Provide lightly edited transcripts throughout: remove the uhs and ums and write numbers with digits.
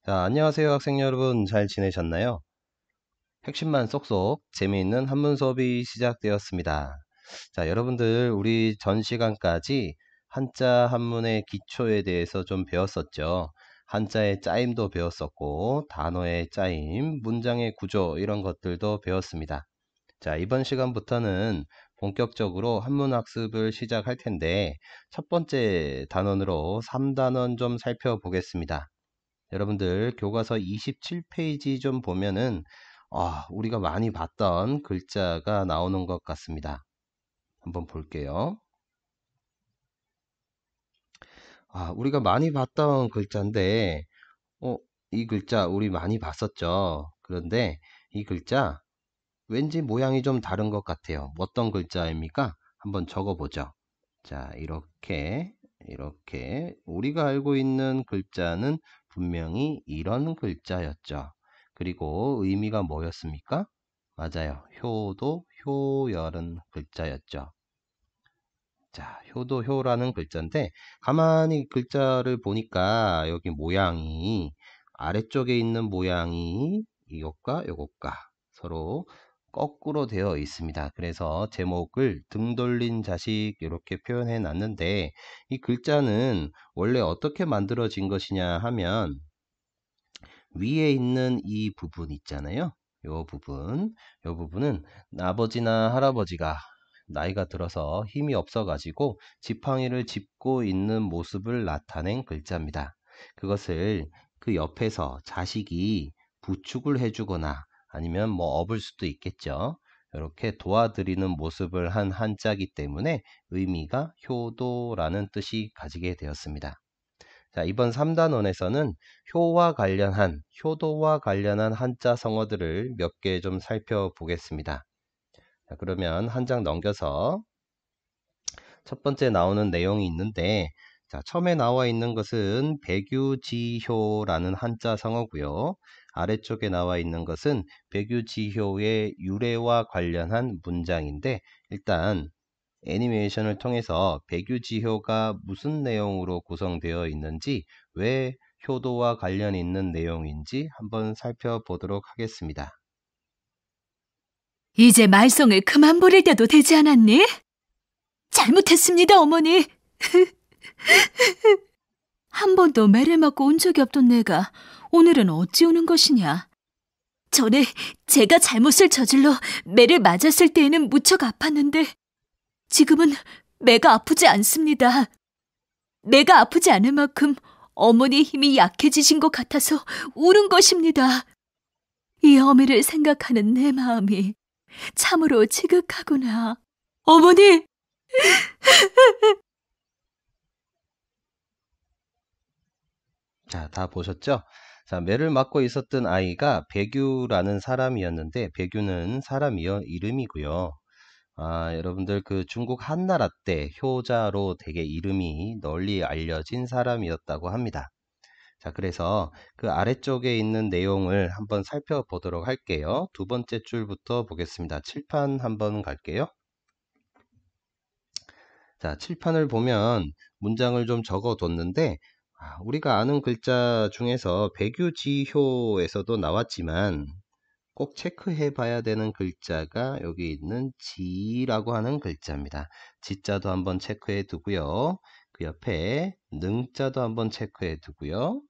자, 안녕하세요, 학생 여러분. 잘 지내셨나요? 핵심만 쏙쏙 재미있는 한문 수업이 시작되었습니다. 자, 여러분들, 우리 전 시간까지 한자 한문의 기초에 대해서 좀 배웠었죠. 한자의 짜임도 배웠었고, 단어의 짜임, 문장의 구조, 이런 것들도 배웠습니다. 자, 이번 시간부터는 본격적으로 한문 학습을 시작할 텐데, 첫 번째 단원으로 3단원 좀 살펴보겠습니다. 여러분들 교과서 27페이지 좀 보면은 우리가 많이 봤던 글자가 나오는 것 같습니다. 한번 볼게요. 우리가 많이 봤던 글자인데 이 글자 우리 많이 봤었죠. 그런데 이 글자 왠지 모양이 좀 다른 것 같아요. 어떤 글자입니까? 한번 적어보죠. 자, 이렇게 우리가 알고 있는 글자는 분명히 이런 글자였죠. 그리고 의미가 뭐였습니까? 맞아요. 효도, 효열은 글자였죠. 자, 효도, 효라는 글자인데 가만히 글자를 보니까 여기 모양이 아래쪽에 있는 모양이 이것과 이것과 서로 거꾸로 되어 있습니다. 그래서 제목을 등 돌린 자식 이렇게 표현해 놨는데 이 글자는 원래 어떻게 만들어진 것이냐 하면 위에 있는 이 부분 있잖아요. 요 부분은 아버지나 할아버지가 나이가 들어서 힘이 없어가지고 지팡이를 짚고 있는 모습을 나타낸 글자입니다. 그것을 그 옆에서 자식이 부축을 해주거나 아니면 뭐 업을 수도 있겠죠. 이렇게 도와드리는 모습을 한 한자이기 때문에 의미가 효도라는 뜻이 가지게 되었습니다. 자, 이번 3단원에서는 효도와 관련한 한자 성어들을 몇 개 좀 살펴보겠습니다. 자, 그러면 한 장 넘겨서 첫 번째 나오는 내용이 있는데, 자, 처음에 나와 있는 것은 백유지효라는 한자 성어고요. 아래쪽에 나와 있는 것은 백유지효의 유래와 관련한 문장인데, 일단 애니메이션을 통해서 백유지효가 무슨 내용으로 구성되어 있는지, 왜 효도와 관련 있는 내용인지 한번 살펴보도록 하겠습니다. 이제 말썽을 그만 부릴 때도 되지 않았니? 잘못했습니다, 어머니. 한 번도 매를 맞고 온 적이 없던 내가 오늘은 어찌 오는 것이냐? 전에 제가 잘못을 저질러 매를 맞았을 때에는 무척 아팠는데 지금은 매가 아프지 않습니다. 매가 아프지 않을 만큼 어머니의 힘이 약해지신 것 같아서 울은 것입니다. 이 어미를 생각하는 내 마음이 참으로 지극하구나. 어머니! 자, 다 보셨죠? 자, 매를 맞고 있었던 아이가 백유라는 사람이었는데, 백유는 사람이요, 이름이고요. 여러분들 그 중국 한나라 때 효자로 되게 이름이 널리 알려진 사람이었다고 합니다. 자, 그래서 그 아래쪽에 있는 내용을 한번 살펴보도록 할게요. 두 번째 줄부터 보겠습니다. 칠판 한번 갈게요. 자, 칠판을 보면 문장을 좀 적어뒀는데, 우리가 아는 글자 중에서 백유지효에서도 나왔지만 꼭 체크해 봐야 되는 글자가 여기 있는 지라고 하는 글자입니다. 지자도 한번 체크해 두고요. 그 옆에 능자도 한번 체크해 두고요.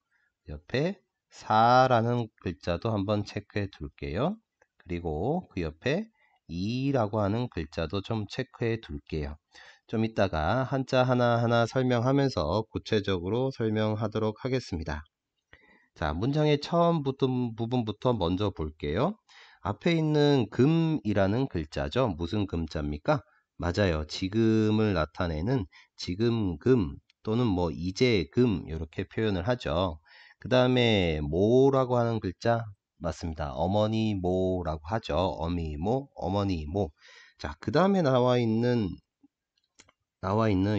옆에 사라는 글자도 한번 체크해 둘게요. 그리고 그 옆에 이라고 하는 글자도 좀 체크해 둘게요. 좀 이따가 한자 하나하나 설명하면서 구체적으로 설명하도록 하겠습니다. 자, 문장의 처음 붙은 부분부터 먼저 볼게요. 앞에 있는 금이라는 글자죠. 무슨 금자입니까? 맞아요. 지금을 나타내는 지금금 또는 뭐 이제금 이렇게 표현을 하죠. 그 다음에 모라고 하는 글자 맞습니다. 어머니모라고 하죠. 어미모, 어머니모. 자, 그 다음에 나와 있는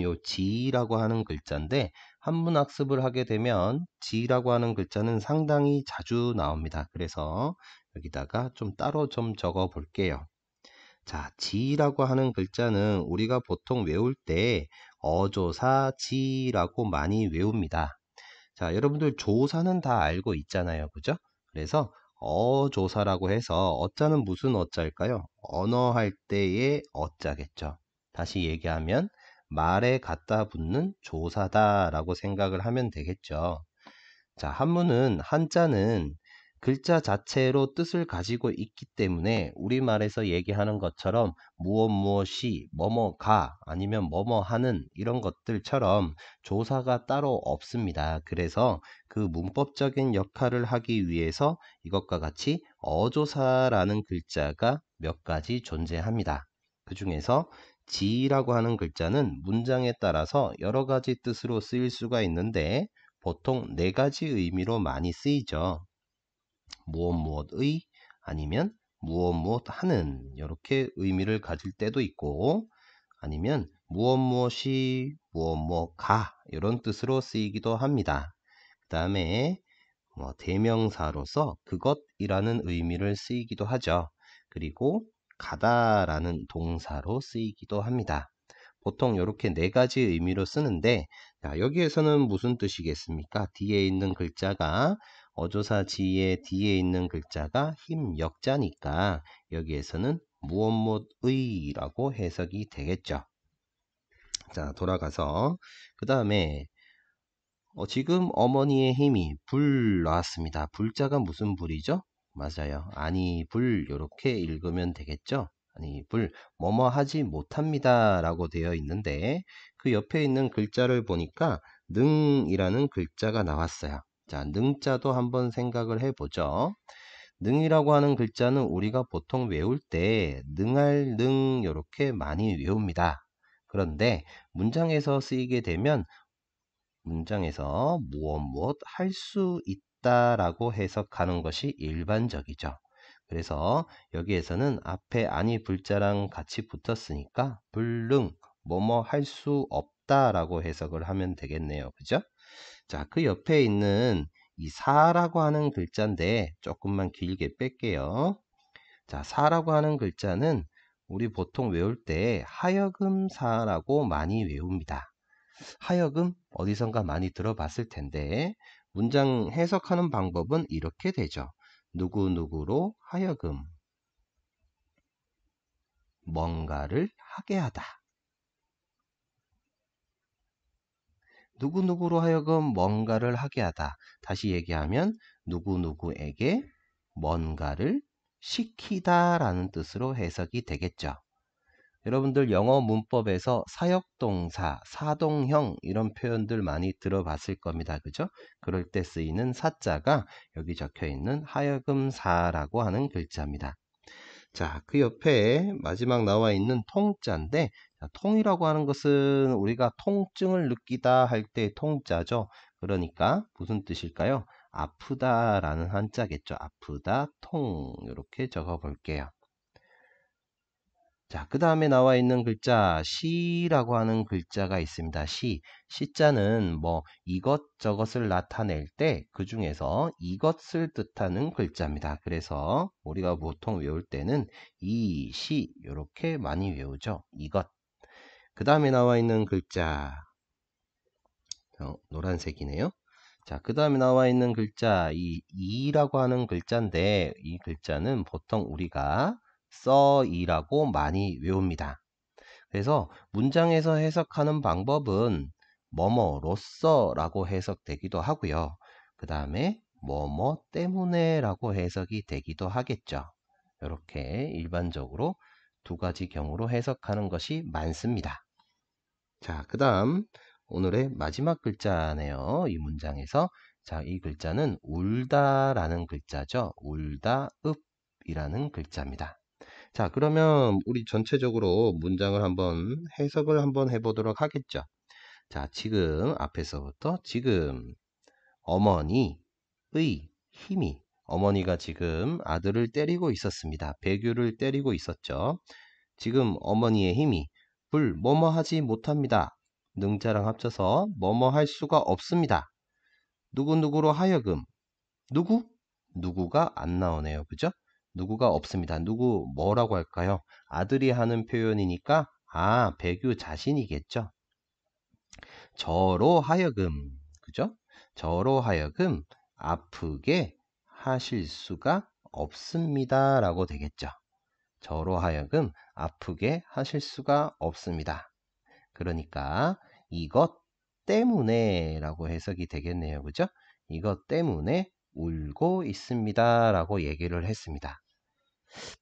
요 지라고 하는 글자인데 한문 학습을 하게 되면 지라고 하는 글자는 상당히 자주 나옵니다. 그래서 여기다가 좀 따로 좀 적어 볼게요. 자, 지라고 하는 글자는 우리가 보통 외울 때 어조사 지라고 많이 외웁니다. 자, 여러분들 조사는 다 알고 있잖아요. 그죠? 그래서 어조사라고 해서 어자는 무슨 어자일까요? 언어할 때의 어자겠죠. 다시 얘기하면 말에 갖다 붙는 조사다라고 생각을 하면 되겠죠. 자, 한문은 한자는 글자 자체로 뜻을 가지고 있기 때문에 우리말에서 얘기하는 것처럼 무엇 무엇이 뭐뭐가 아니면 뭐뭐 하는 이런 것들처럼 조사가 따로 없습니다. 그래서 그 문법적인 역할을 하기 위해서 이것과 같이 어조사라는 글자가 몇 가지 존재합니다. 그 중에서 지라고 하는 글자는 문장에 따라서 여러 가지 뜻으로 쓰일 수가 있는데 보통 네 가지 의미로 많이 쓰이죠. 무엇 무엇의 아니면 무엇 무엇 하는 이렇게 의미를 가질 때도 있고 아니면 무엇 무엇이 무엇 무엇가 이런 뜻으로 쓰이기도 합니다. 그 다음에 대명사로서 그것이라는 의미를 쓰이기도 하죠. 그리고 가다라는 동사로 쓰이기도 합니다. 보통 이렇게 네 가지 의미로 쓰는데 자, 여기에서는 무슨 뜻이겠습니까? 뒤에 있는 글자가 어조사 지의 뒤에 있는 글자가 힘역자니까 여기에서는 무엇 무엇의라고 해석이 되겠죠. 자, 돌아가서 그 다음에 지금 어머니의 힘이 불 나왔습니다. 불자가 무슨 불이죠? 맞아요. 아니 불 이렇게 읽으면 되겠죠? 아니 불 뭐뭐 하지 못합니다 라고 되어 있는데 그 옆에 있는 글자를 보니까 능이라는 글자가 나왔어요. 자, 능자도 한번 생각을 해보죠. 능이라고 하는 글자는 우리가 보통 외울 때 능할 능 이렇게 많이 외웁니다. 그런데 문장에서 쓰이게 되면 문장에서 무엇 무엇 할 수 있다라고 해석하는 것이 일반적이죠. 그래서 여기에서는 앞에 아니 불자랑 같이 붙었으니까 불능 뭐뭐 할 수 없다라고 해석을 하면 되겠네요. 그죠? 자, 그 옆에 있는 이 사라고 하는 글자인데 조금만 길게 뺄게요. 자, 사라고 하는 글자는 우리 보통 외울 때 하여금사라고 많이 외웁니다. 하여금 어디선가 많이 들어봤을 텐데 문장 해석하는 방법은 이렇게 되죠. 누구누구로 하여금 뭔가를 하게 하다. 누구누구로 하여금 뭔가를 하게 하다. 다시 얘기하면 누구누구에게 뭔가를 시키다 라는 뜻으로 해석이 되겠죠. 여러분들 영어 문법에서 사역동사, 사동형 이런 표현들 많이 들어봤을 겁니다. 그죠? 그럴 때 쓰이는 사자가 여기 적혀 있는 하여금사라고 하는 글자입니다. 자, 그 옆에 마지막 나와 있는 통자인데 자, 통이라고 하는 것은 우리가 통증을 느끼다 할 때 통자죠. 그러니까 무슨 뜻일까요? 아프다라는 한자겠죠. 아프다, 통 이렇게 적어 볼게요. 자, 그 다음에 나와 있는 글자 시라고 하는 글자가 있습니다. 시자는 뭐 이것저것을 나타낼 때 그 중에서 이것을 뜻하는 글자입니다. 그래서 우리가 보통 외울 때는 이, 시 이렇게 많이 외우죠. 이것. 그 다음에 나와 있는 글자 노란색이네요. 자, 그 다음에 나와 있는 글자 이라고 하는 글자인데 이 글자는 보통 우리가 써이라고 많이 외웁니다. 그래서 문장에서 해석하는 방법은 뭐뭐로써 라고 해석되기도 하고요. 그 다음에 뭐뭐 때문에 라고 해석이 되기도 하겠죠. 이렇게 일반적으로 두 가지 경우로 해석하는 것이 많습니다. 자, 그 다음 오늘의 마지막 글자네요. 이 문장에서 자, 이 글자는 울다라는 글자죠. 울다, 읍이라는 글자입니다. 자, 그러면 우리 전체적으로 문장을 한번 해석을 한번 해보도록 하겠죠. 자, 지금 앞에서부터 지금 어머니의 힘이 어머니가 지금 아들을 때리고 있었습니다. 배규를 때리고 있었죠. 지금 어머니의 힘이 불 뭐뭐 하지 못합니다. 능자랑 합쳐서 뭐뭐 할 수가 없습니다. 누구누구로 하여금 누구? 누구가 안 나오네요. 그죠? 누구가 없습니다. 누구 뭐라고 할까요? 아들이 하는 표현이니까 배규 자신이겠죠. 저로 하여금 그죠? 저로 하여금 아프게 하실 수가 없습니다. 라고 되겠죠. 저로 하여금 아프게 하실 수가 없습니다. 그러니까 이것 때문에 라고 해석이 되겠네요. 그죠? 이것 때문에 울고 있습니다. 라고 얘기를 했습니다.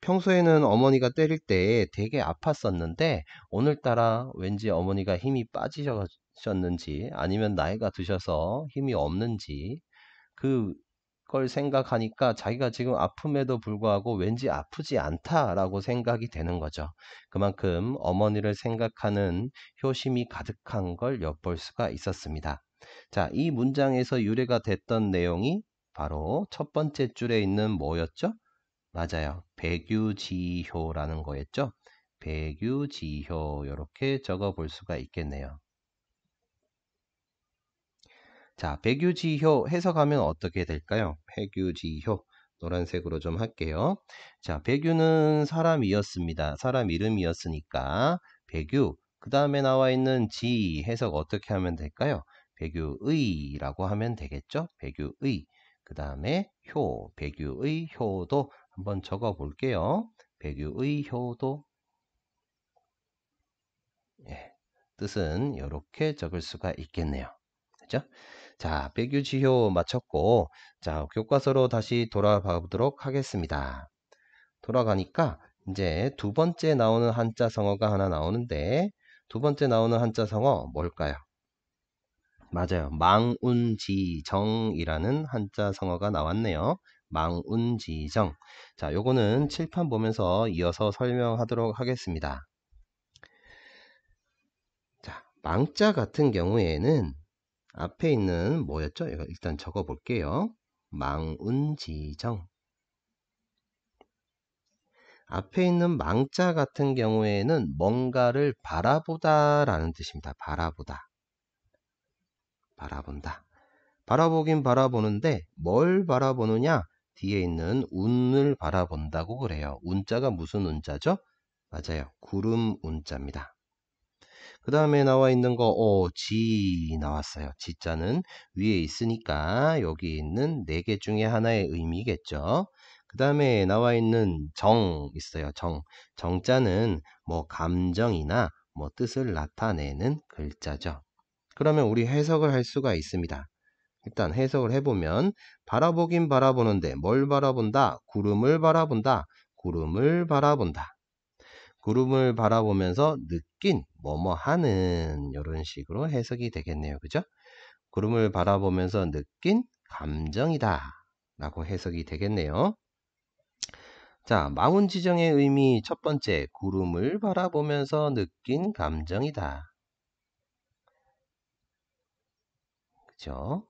평소에는 어머니가 때릴 때 되게 아팠었는데 오늘따라 왠지 어머니가 힘이 빠지셨는지 아니면 나이가 드셔서 힘이 없는지 그걸 생각하니까 자기가 지금 아픔에도 불구하고 왠지 아프지 않다라고 생각이 되는 거죠. 그만큼 어머니를 생각하는 효심이 가득한 걸 엿볼 수가 있었습니다. 자, 이 문장에서 유래가 됐던 내용이 바로 첫 번째 줄에 있는 뭐였죠? 맞아요. 배규지효라는 거였죠. 배규지효 이렇게 적어 볼 수가 있겠네요. 자, 배규지효 해석하면 어떻게 될까요? 배규지효 노란색으로 좀 할게요. 자, 배규는 사람이었습니다. 사람 이름이었으니까 배규 그 다음에 나와 있는 지 해석 어떻게 하면 될까요? 배규의라고 하면 되겠죠? 배규의 그 다음에 효 배규의 효도 한번 적어 볼게요. 배규의 효도 예, 뜻은 이렇게 적을 수가 있겠네요. 그죠? 자, 배규지효 마쳤고, 자, 교과서로 다시 돌아가 보도록 하겠습니다. 돌아가니까 이제 두 번째 나오는 한자 성어가 하나 나오는데, 두 번째 나오는 한자 성어 뭘까요? 맞아요. 망운지정이라는 한자 성어가 나왔네요. 망운지정. 자, 요거는 칠판 보면서 이어서 설명하도록 하겠습니다. 자, 망자 같은 경우에는 앞에 있는 뭐였죠? 이거 일단 적어 볼게요. 망운지정. 앞에 있는 망자 같은 경우에는 뭔가를 바라보다 라는 뜻입니다. 바라보다. 바라본다. 바라보긴 바라보는데 뭘 바라보느냐? 뒤에 있는 운을 바라본다고 그래요. 운자가 무슨 운자죠? 맞아요. 구름 운자입니다. 그 다음에 나와 있는 거, 지 나왔어요. 지자는 위에 있으니까 여기 있는 네 개 중에 하나의 의미겠죠. 그 다음에 나와 있는 정 있어요. 정. 정자는 뭐 감정이나 뭐 뜻을 나타내는 글자죠. 그러면 우리 해석을 할 수가 있습니다. 일단 해석을 해보면 바라보긴 바라보는데 뭘 바라본다? 구름을 바라본다. 구름을 바라본다. 구름을 바라보면서 느낀 뭐뭐 하는 이런 식으로 해석이 되겠네요. 그죠? 구름을 바라보면서 느낀 감정이다 라고 해석이 되겠네요. 자, 망운지정의 의미 첫 번째, 구름을 바라보면서 느낀 감정이다. 그죠?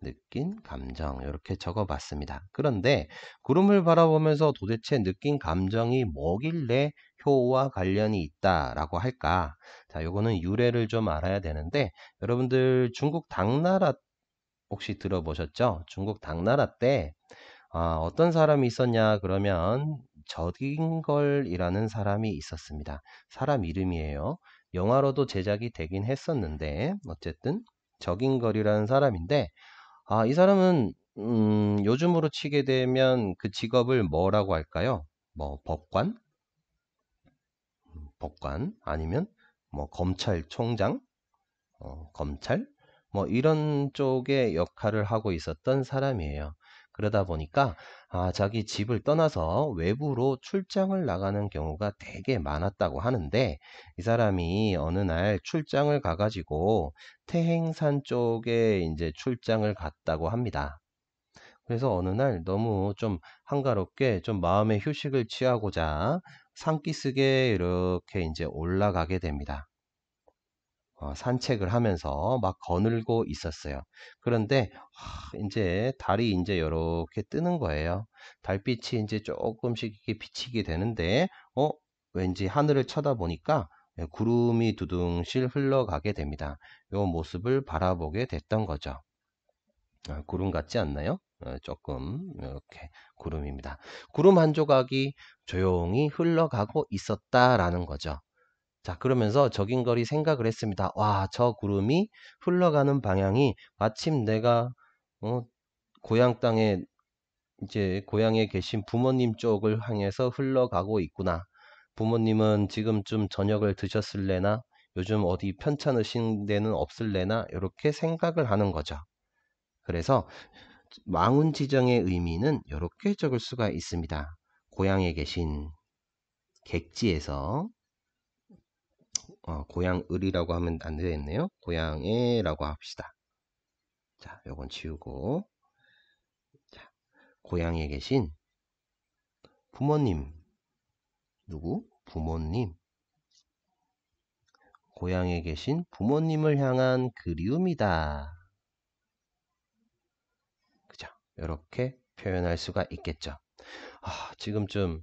느낀 감정 이렇게 적어봤습니다. 그런데 구름을 바라보면서 도대체 느낀 감정이 뭐길래 효와 관련이 있다라고 할까? 자, 요거는 유래를 좀 알아야 되는데 여러분들 중국 당나라 혹시 들어보셨죠? 중국 당나라 때 어떤 사람이 있었냐 그러면 저딩걸이라는 사람이 있었습니다. 사람 이름이에요. 영화로도 제작이 되긴 했었는데 어쨌든 저긴걸이라는 사람인데 이 사람은 요즘으로 치게 되면 그 직업을 뭐라고 할까요? 뭐 법관? 법관 아니면 뭐 검찰총장? 검찰? 뭐 이런 쪽의 역할을 하고 있었던 사람이에요. 그러다 보니까 자기 집을 떠나서 외부로 출장을 나가는 경우가 되게 많았다고 하는데 이 사람이 어느 날 출장을 가가지고 태행산 쪽에 이제 출장을 갔다고 합니다. 그래서 어느 날 너무 좀 한가롭게 좀 마음의 휴식을 취하고자 산기슭에 이렇게 이제 올라가게 됩니다. 산책을 하면서 막 거닐고 있었어요. 그런데 이제 달이 이제 이렇게 뜨는 거예요. 달빛이 이제 조금씩 이렇게 비치게 되는데 왠지 하늘을 쳐다보니까 구름이 두둥실 흘러가게 됩니다. 이 모습을 바라보게 됐던 거죠. 구름 같지 않나요? 조금 이렇게 구름입니다. 구름 한 조각이 조용히 흘러가고 있었다라는 거죠. 자, 그러면서 적인걸이 생각을 했습니다. 와, 저 구름이 흘러가는 방향이 마침 내가 고향 땅에 이제 고향에 계신 부모님 쪽을 향해서 흘러가고 있구나. 부모님은 지금쯤 저녁을 드셨을래나? 요즘 어디 편찮으신 데는 없을래나? 이렇게 생각을 하는 거죠. 그래서 망운 지정의 의미는 이렇게 적을 수가 있습니다. 고향에 계신 객지에서 고향을이라고 하면 안 되겠네요. 고향에라고 합시다. 자, 요건 지우고, 자, 고향에 계신 부모님, 누구? 부모님. 고향에 계신 부모님을 향한 그리움이다. 그죠? 이렇게 표현할 수가 있겠죠. 지금쯤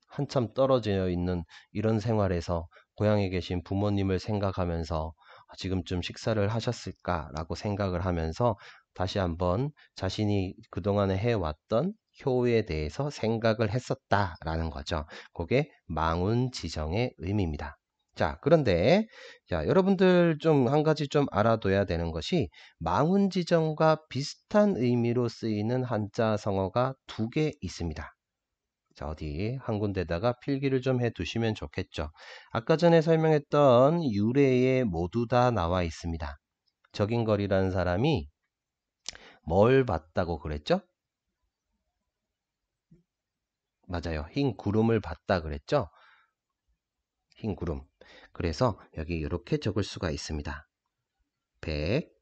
한참 떨어져 있는 이런 생활에서 고향에 계신 부모님을 생각하면서 지금쯤 식사를 하셨을까라고 생각을 하면서 다시 한번 자신이 그동안에 해왔던 효에 대해서 생각을 했었다라는 거죠. 그게 망운지정의 의미입니다. 자, 그런데 여러분들 좀 한 가지 좀 알아둬야 되는 것이 망운지정과 비슷한 의미로 쓰이는 한자 성어가 두 개 있습니다. 자, 어디 한 군데다가 필기를 좀 해 두시면 좋겠죠. 아까 전에 설명했던 유래에 모두 다 나와 있습니다. 적인걸이라는 사람이 뭘 봤다고 그랬죠? 맞아요. 흰 구름을 봤다 그랬죠? 흰 구름. 그래서 여기 이렇게 적을 수가 있습니다. 백,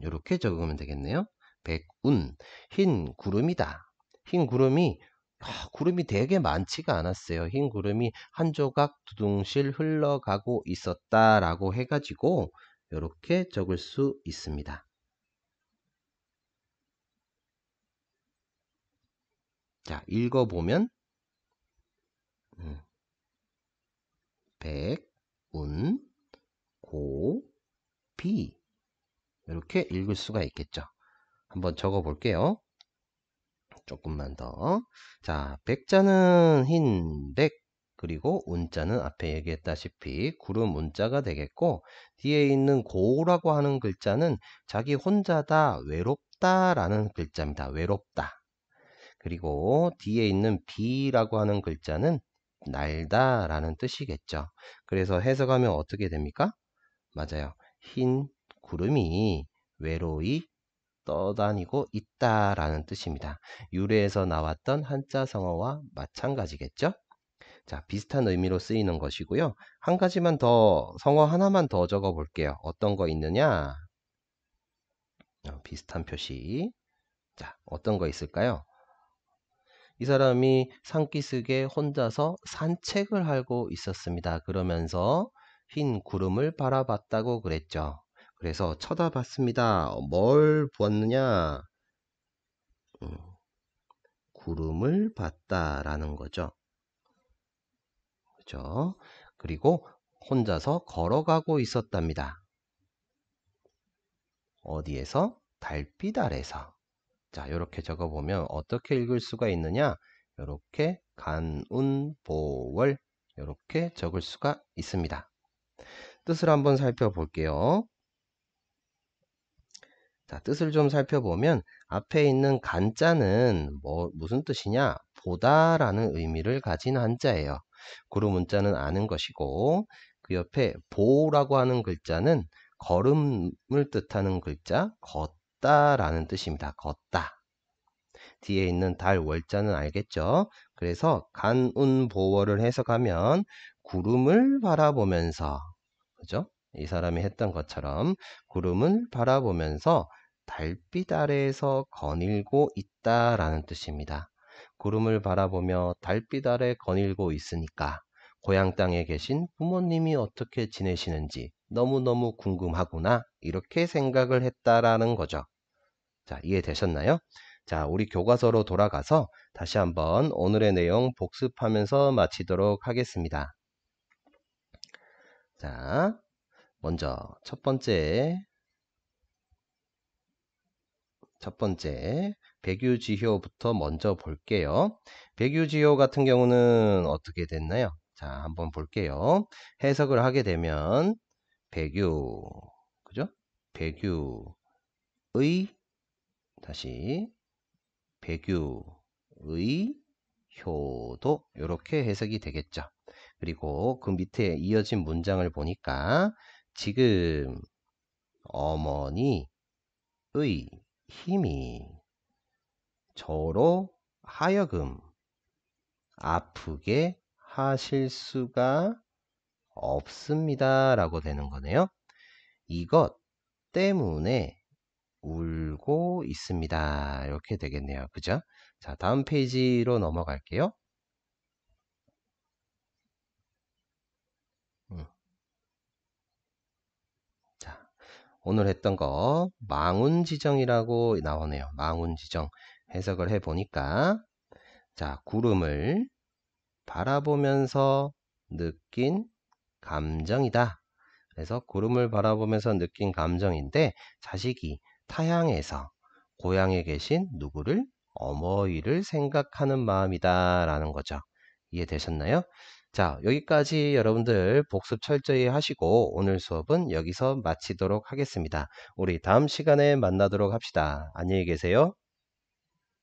이렇게 적으면 되겠네요. 백운, 흰 구름이다. 흰 구름이 구름이 되게 많지가 않았어요. 흰 구름이 한 조각 두둥실 흘러가고 있었다라고 해가지고 이렇게 적을 수 있습니다. 자, 읽어보면 백운, 고, 비 이렇게 읽을 수가 있겠죠. 한번 적어 볼게요. 조금만 더. 자, 백자는 흰 백, 그리고 운자는 앞에 얘기했다시피 구름 운자가 되겠고, 뒤에 있는 고라고 하는 글자는 자기 혼자다, 외롭다 라는 글자입니다. 외롭다. 그리고 뒤에 있는 비라고 하는 글자는 날다 라는 뜻이겠죠. 그래서 해석하면 어떻게 됩니까? 맞아요. 흰 구름이 외로이 떠다니고 있다라는 뜻입니다. 유래에서 나왔던 한자 성어와 마찬가지겠죠? 자, 비슷한 의미로 쓰이는 것이고요. 한 가지만 더, 성어 하나만 더 적어 볼게요. 어떤 거 있느냐? 비슷한 표시. 자, 어떤 거 있을까요? 이 사람이 산기슭에 혼자서 산책을 하고 있었습니다. 그러면서 흰 구름을 바라봤다고 그랬죠. 그래서 쳐다봤습니다. 뭘 보았느냐? 구름을 봤다라는 거죠. 그죠? 그리고 혼자서 걸어가고 있었답니다. 어디에서? 달빛 아래서. 자, 이렇게 적어보면 어떻게 읽을 수가 있느냐? 이렇게 간운보월 이렇게 적을 수가 있습니다. 뜻을 한번 살펴볼게요. 자, 뜻을 좀 살펴보면 앞에 있는 간자는 무슨 뜻이냐? 보다라는 의미를 가진 한자예요. 구름 문자는 아는 것이고, 그 옆에 보라고 하는 글자는 걸음을 뜻하는 글자, 걷다라는 뜻입니다. 걷다. 뒤에 있는 달 월자는 알겠죠? 그래서 간운보월을 해석하면 구름을 바라보면서, 그죠? 이 사람이 했던 것처럼 구름을 바라보면서 달빛 아래에서 거닐고 있다라는 뜻입니다. 구름을 바라보며 달빛 아래 거닐고 있으니까 고향 땅에 계신 부모님이 어떻게 지내시는지 너무너무 궁금하구나 이렇게 생각을 했다라는 거죠. 자, 이해되셨나요? 자, 우리 교과서로 돌아가서 다시 한번 오늘의 내용 복습하면서 마치도록 하겠습니다. 자, 먼저 첫 번째 백유지효부터 먼저 볼게요. 백유지효 같은 경우는 어떻게 됐나요? 자, 한번 볼게요. 해석을 하게 되면 백유, 그죠? 백유의, 다시 백유의 효도 이렇게 해석이 되겠죠. 그리고 그 밑에 이어진 문장을 보니까 지금 어머니의 힘이 저로 하여금 아프게 하실 수가 없습니다 라고 되는 거네요. 이것 때문에 울고 있습니다. 이렇게 되겠네요. 그죠? 자, 다음 페이지로 넘어갈게요. 자, 오늘 했던 거 망운지정이라고 나오네요. 망운지정 해석을 해보니까 자, 구름을 바라보면서 느낀 감정이다. 그래서 구름을 바라보면서 느낀 감정인데 자식이 타향에서 고향에 계신 누구를? 어머니를 생각하는 마음이다 라는 거죠. 이해되셨나요? 자, 여기까지 여러분들 복습 철저히 하시고 오늘 수업은 여기서 마치도록 하겠습니다. 우리 다음 시간에 만나도록 합시다. 안녕히 계세요.